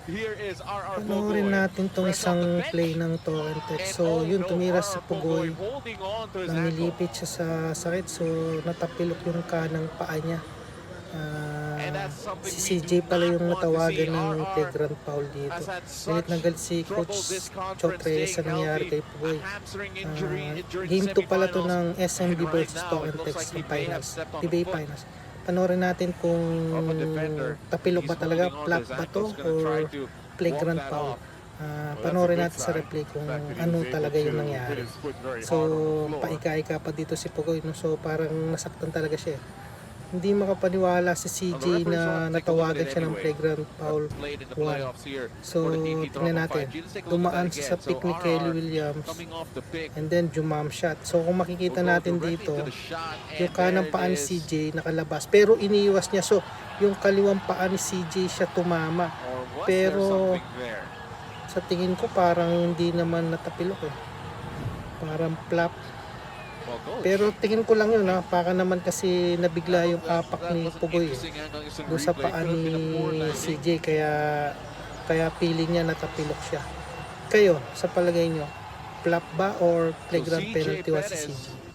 Panoorin natin tong isang play ng Torrentex. So yun, tumira si Pugoy. Namilipit siya sa sakit. So natapilok yung kanang paa niya. Si CJ pala yung natawagan ng flagrant foul dito. Galit na galit si Coach Chok Reyes sa nangyari kay Pugoy. Game 2 pala to ng SMB versus Torrentex sa finals, PBA finals. Panoorin natin kung tapilok ba talaga, flap ba to, or flagrant foul. Panoorin natin sa replay kung ano talaga yung nangyari. So paika-ika pa dito si Pugoy, no? So parang nasaktan talaga siya. Hindi makapaniwala si CJ na natawagan siya ng flagrant foul 1. So tingnan natin, dumaan siya sa pick ni Kelly Williams and then jumam shot. So kung makikita natin dito, yung kanang paa ni CJ nakalabas pero iniiwas niya. So yung kaliwang paa ni CJ siya tumama, pero sa tingin ko parang hindi naman natapilok eh, parang flap. Pero tingin ko lang yun ha, baka naman kasi nabigla yung apak ni Pugoy doon sa paa ni CJ, kaya feeling niya natapilok siya. Kayo, sa palagay nyo, flap ba or flagrant penalty was si CJ?